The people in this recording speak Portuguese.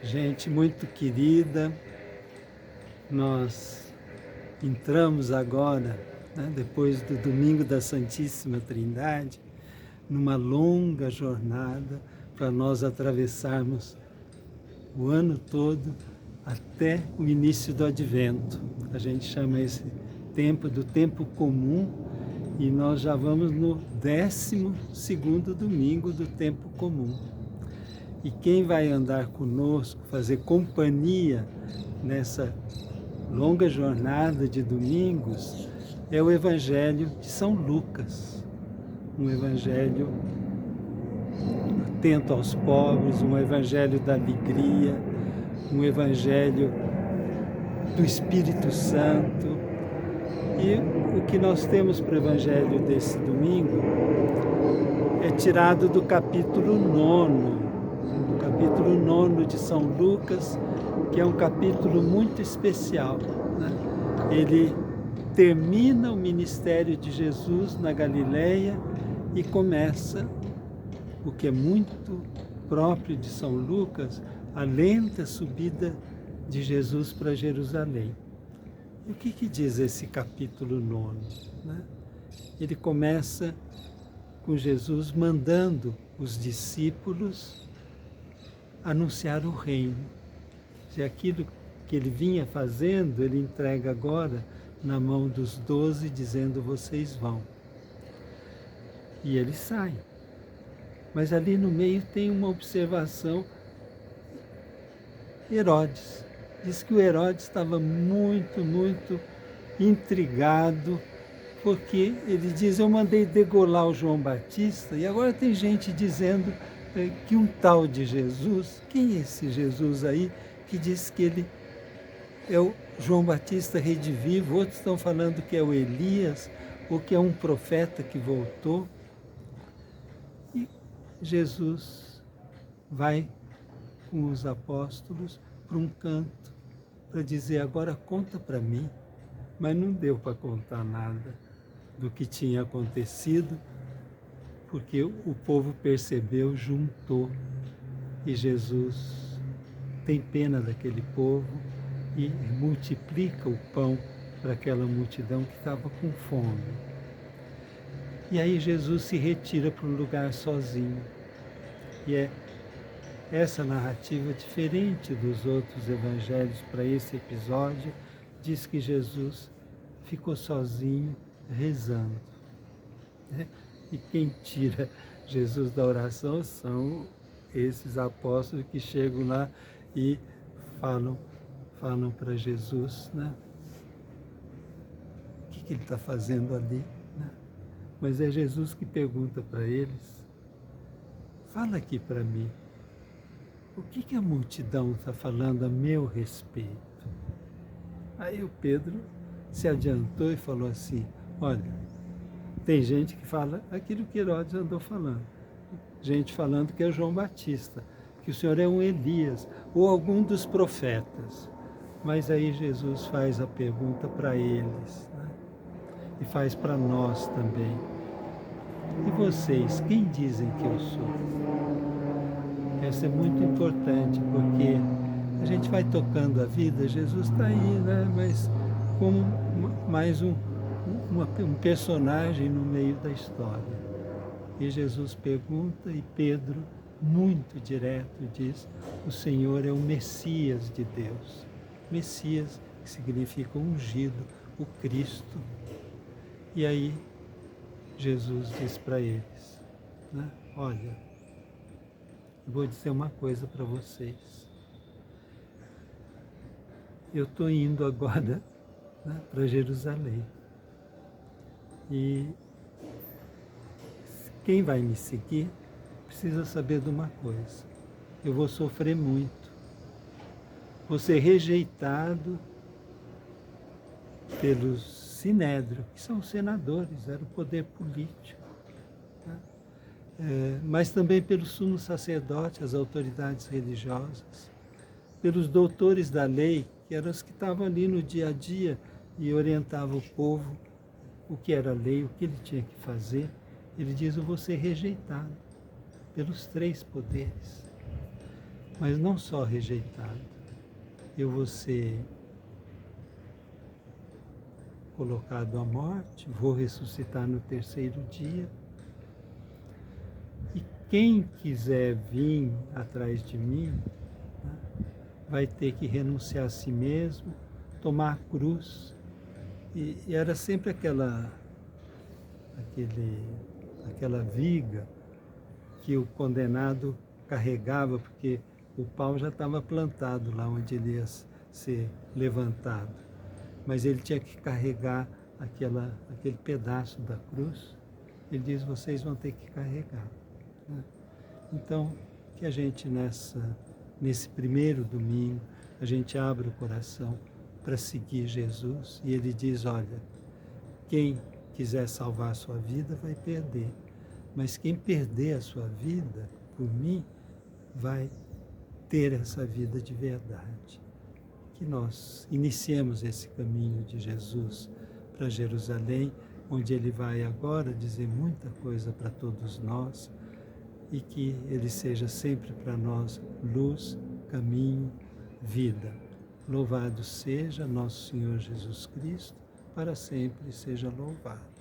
Gente muito querida, nós entramos agora, depois do Domingo da Santíssima Trindade, numa longa jornada para nós atravessarmos o ano todo até o início do Advento. A gente chama esse tempo do tempo comum e nós já vamos no 12º domingo do tempo comum. E quem vai andar conosco, fazer companhia nessa longa jornada de domingos, é o Evangelho de São Lucas. Um Evangelho atento aos pobres, um Evangelho da alegria, um Evangelho do Espírito Santo. E o que nós temos para o Evangelho desse domingo é tirado do capítulo 9, capítulo 9 de São Lucas, que é um capítulo muito especial, né? Ele termina o ministério de Jesus na Galileia e começa, o que é muito próprio de São Lucas, a lenta subida de Jesus para Jerusalém. E o que diz esse capítulo 9? Né? Ele começa com Jesus mandando os discípulos anunciar o reino. Se aquilo que ele vinha fazendo, ele entrega agora na mão dos 12, dizendo: vocês vão. E eles saem. Mas ali no meio tem uma observação. Herodes. Diz que o Herodes estava muito intrigado, porque ele diz: eu mandei degolar o João Batista, e agora tem gente dizendo que um tal de Jesus, quem é esse Jesus aí, que diz que ele é o João Batista redivivo, outros estão falando que é o Elias, ou que é um profeta que voltou. E Jesus vai com os apóstolos para um canto, para dizer: agora conta para mim. Mas não deu para contar nada do que tinha acontecido, porque o povo percebeu, juntou, e Jesus tem pena daquele povo e multiplica o pão para aquela multidão que estava com fome. E aí Jesus se retira para um lugar sozinho. E é essa narrativa, diferente dos outros evangelhos para esse episódio, diz que Jesus ficou sozinho rezando. E quem tira Jesus da oração são esses apóstolos que chegam lá e falam para Jesus, né? O que ele está fazendo ali? Né? Mas é Jesus que pergunta para eles: fala aqui para mim, o que a multidão está falando a meu respeito? Aí o Pedro se adiantou e falou assim: olha, tem gente que fala aquilo que Herodes andou falando. Gente falando que é João Batista, que o Senhor é um Elias, ou algum dos profetas. Mas aí Jesus faz a pergunta para eles, né? E faz para nós também. E vocês, quem dizem que eu sou? Essa é muito importante, porque a gente vai tocando a vida, Jesus está aí, né? Mas como mais um personagem no meio da história. E Jesus pergunta e Pedro, muito direto, diz: o Senhor é o Messias de Deus. Messias, que significa ungido, o Cristo. E aí Jesus diz para eles, né? Olha, eu vou dizer uma coisa para vocês. Eu estou indo agora, né, para Jerusalém. E quem vai me seguir precisa saber de uma coisa: eu vou sofrer muito, vou ser rejeitado pelos sinédrio, que são os senadores, era o poder político, né? Mas também pelos sumos sacerdotes, as autoridades religiosas, pelos doutores da lei, que eram os que estavam ali no dia a dia e orientavam o povo o que era a lei, o que ele tinha que fazer. Ele diz: eu vou ser rejeitado pelos 3 poderes. mas não só rejeitado. Eu vou ser colocado à morte, vou ressuscitar no terceiro dia. E quem quiser vir atrás de mim, né, vai ter que renunciar a si mesmo, tomar a cruz. E era sempre aquela viga que o condenado carregava, porque o pau já estava plantado lá onde ele ia ser levantado. Mas ele tinha que carregar aquele pedaço da cruz. Ele diz, vocês vão ter que carregar. Né? Então, que a gente nesse primeiro domingo, a gente abra o coração para seguir Jesus. E ele diz, olha, quem quiser salvar a sua vida vai perder. Mas quem perder a sua vida por mim, vai ter essa vida de verdade. Que nós iniciemos esse caminho de Jesus para Jerusalém, onde ele vai agora dizer muita coisa para todos nós, e que ele seja sempre para nós luz, caminho, vida. Louvado seja nosso Senhor Jesus Cristo, para sempre seja louvado.